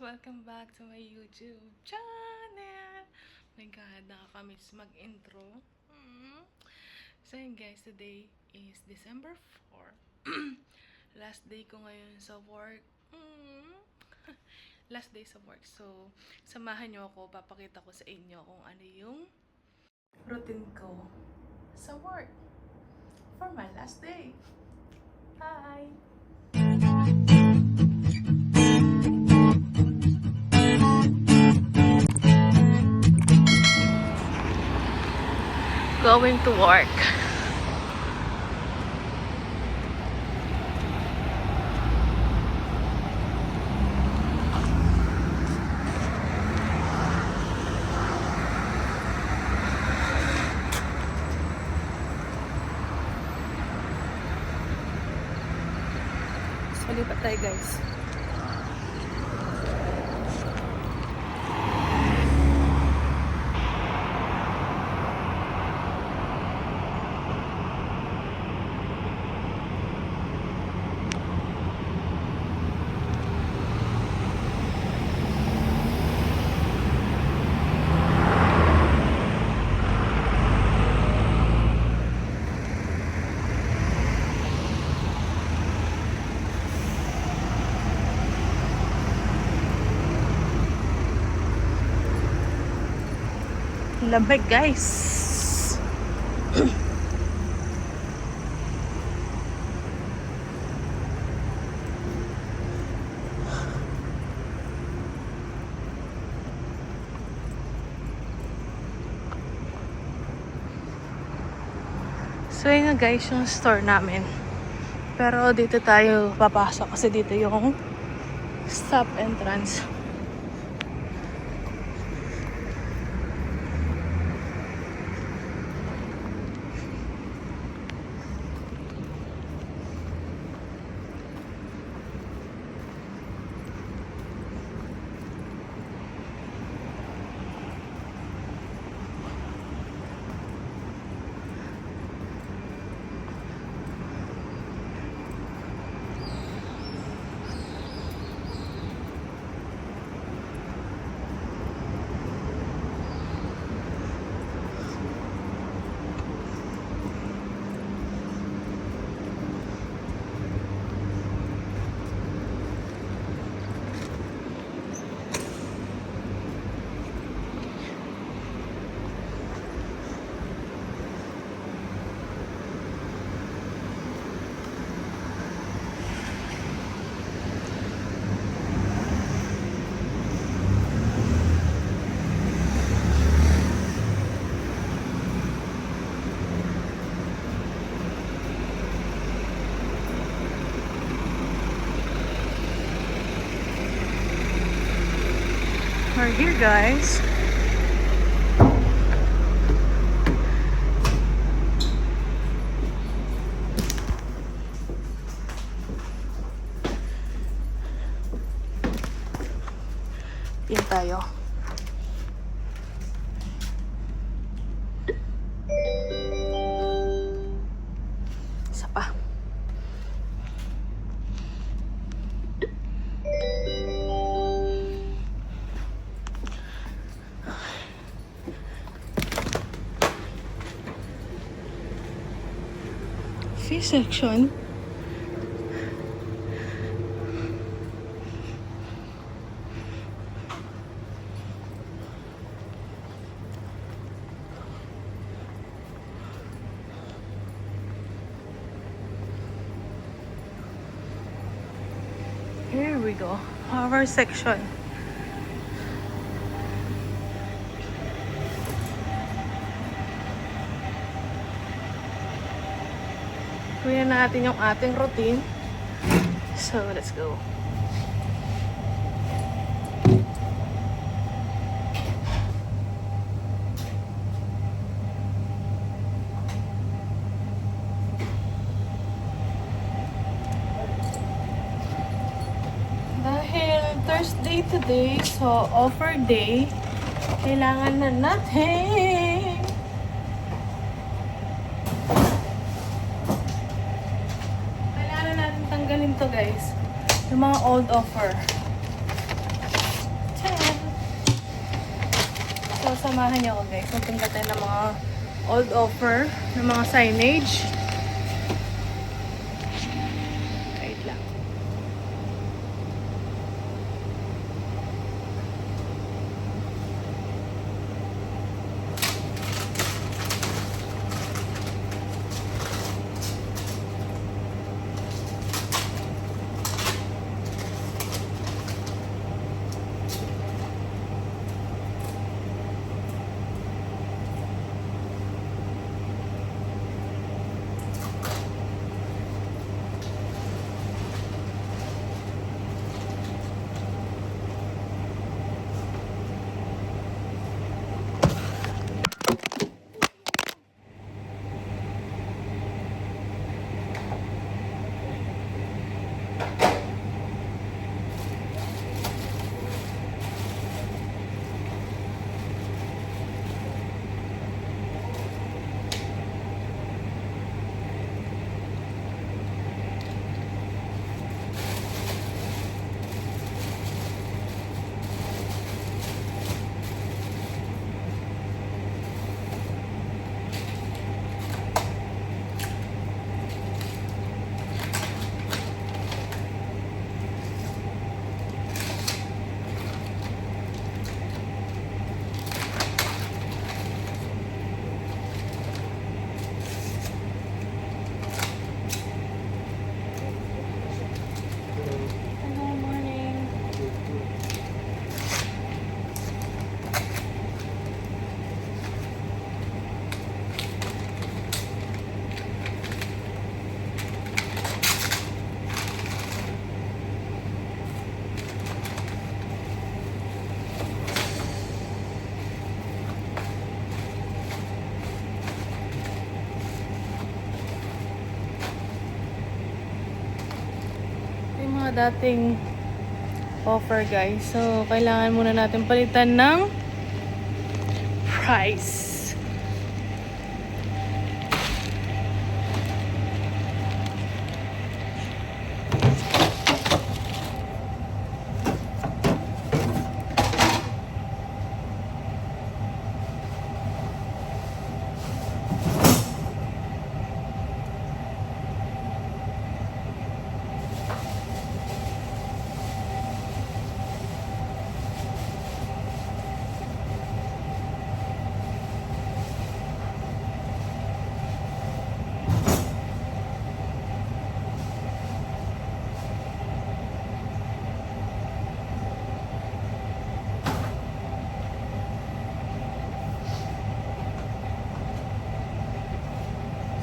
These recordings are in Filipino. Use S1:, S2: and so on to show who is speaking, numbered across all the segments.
S1: Welcome back to my YouTube channel! My God, nakakamiss mag-intro. So yun guys, today is December 4. Last day ko ngayon sa work. Last day sa work. So, samahan nyo ako, papakita ko sa inyo kung ano yung routine ko sa work for my last day. Hi! Going to work. So, lipat tayo guys. Lamig guys. So yun na guys yung store namin. Pero dito tayo papasok kasi dito yung stop entrance. We're here guys. Yan tayo. Isa pa. Fish section. Here we go. Our section. Kuya natin yung ating routine. So, let's go. Dahil Thursday today, so offer day, kailangan na natin tanggalin to guys, yung mga old offer. So, samahan niyo ako guys. Magpunta tayo ng mga old offer, ng mga signage. Wait lang. Hello, morning. Yung mga dating offer guys. So, kailangan muna natin palitan ng price.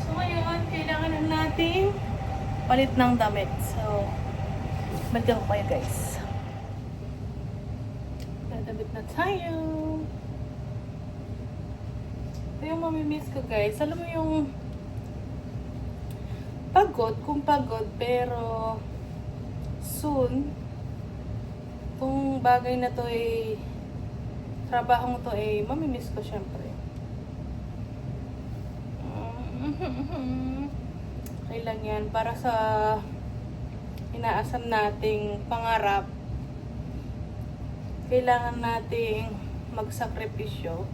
S1: So, ngayon, kailangan na nating palit ng damit. So, balikan ko kayo guys. Dadabit na tayo. Ito yung mamimiss ko guys. Alam mo yung pagod, kung pagod, pero soon, kung bagay na to ay trabahong to ay mamimiss ko syempre. Kailan yan para sa inaasam nating pangarap, kailangan nating magsakripisyo.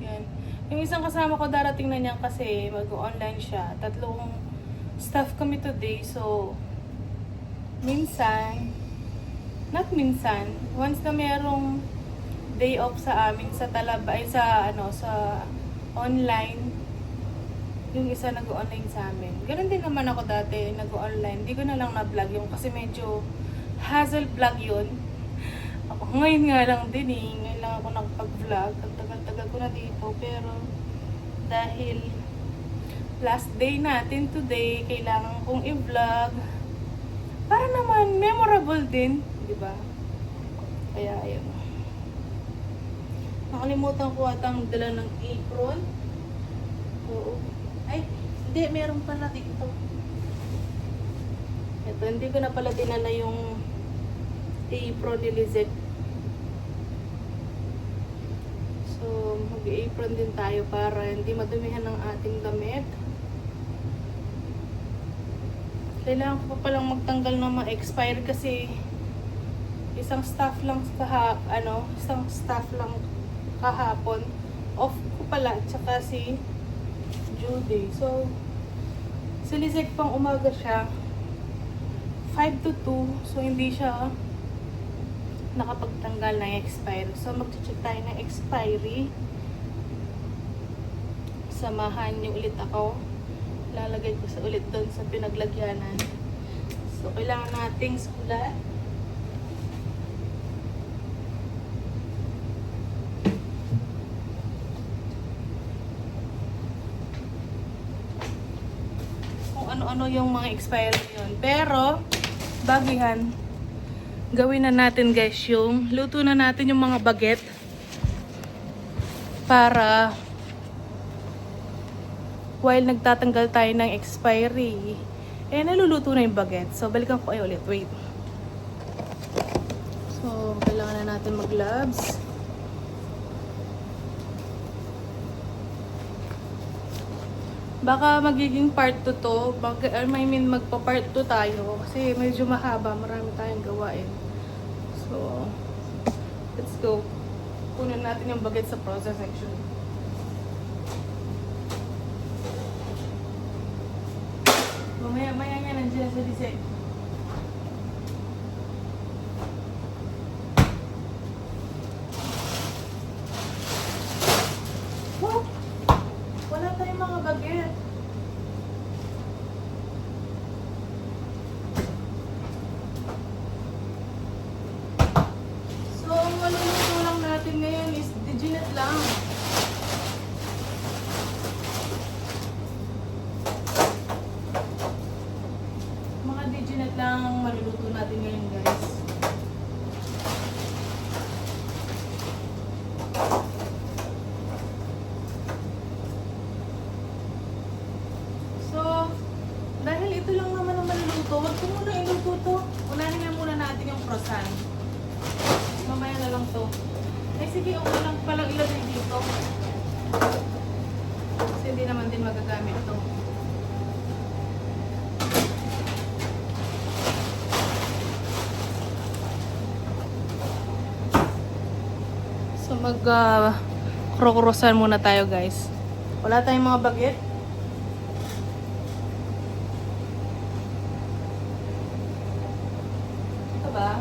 S1: Yan. Yung isang kasama ko darating na niyan kasi mag-online siya. 3 staff kami today. So, once na merong day off sa amin sa Talaba, ay sa online, yung isa nag-online sa amin. Ganun din naman ako dati, nag-online. Hindi ko na lang na-vlog yung kasi medyo hassle vlog yun. Ako ngayon nga lang din ngayon lang ako nakapag-vlog. Ang tagal-tagal ko na dito, pero dahil last day natin today, kailangan kong i-vlog para naman memorable din, di ba? Kaya ayun. Nakalimutan ko atang dala ng apron. Oo. Ay, hindi, meron pala dito. Ito, hindi ko na pala dinala yung apron ni Lizette. So, mag-apron din tayo para hindi madumihan ng ating damit. Kailangan ko pa palang magtanggal ng mga expire kasi isang staff lang kahapon. Off ko pala, tsaka si Judy. So, si Lizette pang umaga siya. 5 to 2. So, hindi siya nakapagtanggal ng expiry. So, mag-check tayo ng expiry. Samahan niyo ulit ako. Lalagay ko sa ulit doon sa pinaglagyanan. So, kailangan nating sulat. Kung ano-ano yung mga expiry yun. Pero, bago yan, gawin na natin guys yung, luto na natin yung mga baget. Para, while nagtatanggal tayo ng expiry, naluluto na yung baget. So, balikan ko kayo ulit. Wait. So, kailangan na natin mag-gloves. Baka magiging part 2 to. Magpa-part 2 tayo. Kasi medyo mahaba. Marami tayong gawain. So, let's go. Kunin natin yung baget sa process section. Maya niya nandiyan sa design. What? Wala tayong mga baget. So, ang maluluto lang natin ngayon is diginet lang. Lang maluluto natin ngayon guys. So, dahil ito lang naman ang maluluto, wag ko muna iluto to. Unahin na muna natin yung croissant. Mamaya na lang to. Ay sige, okay lang palang ilagay dito. Kasi hindi naman din magagamit to. So mag-croissant muna tayo guys. Wala tayong mga baget. Ito ba?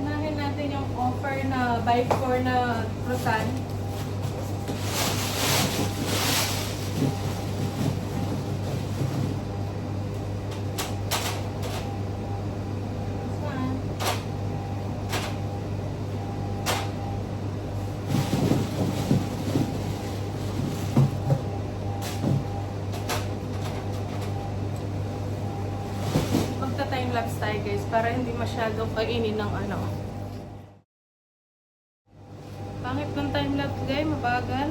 S1: Unahin natin yung offer na buy 4 na croissant. Magta-time-lapse tayo guys para hindi masyadong kainin ng ano. Pangit ng time-lapse guys, mabagal.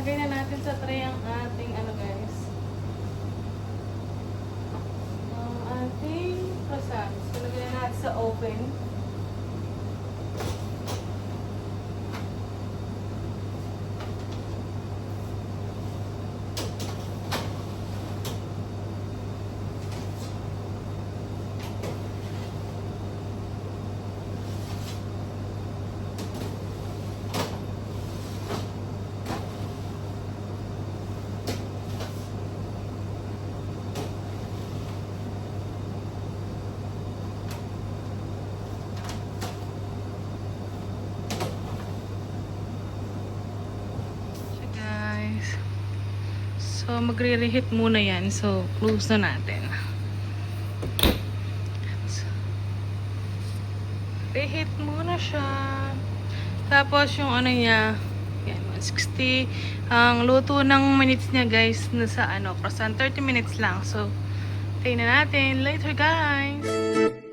S1: Lagay na natin sa tray ang ating ano guys. Ang ating croissants. So, lagay na natin sa oven. So, magre-reheat muna yan. So, close na natin. So, reheat muna siya. Tapos, yung ano niya, yan, 160. Ang luto ng minutes niya, guys, nasa croissant, 30 minutes lang. So, tayo na natin later, guys.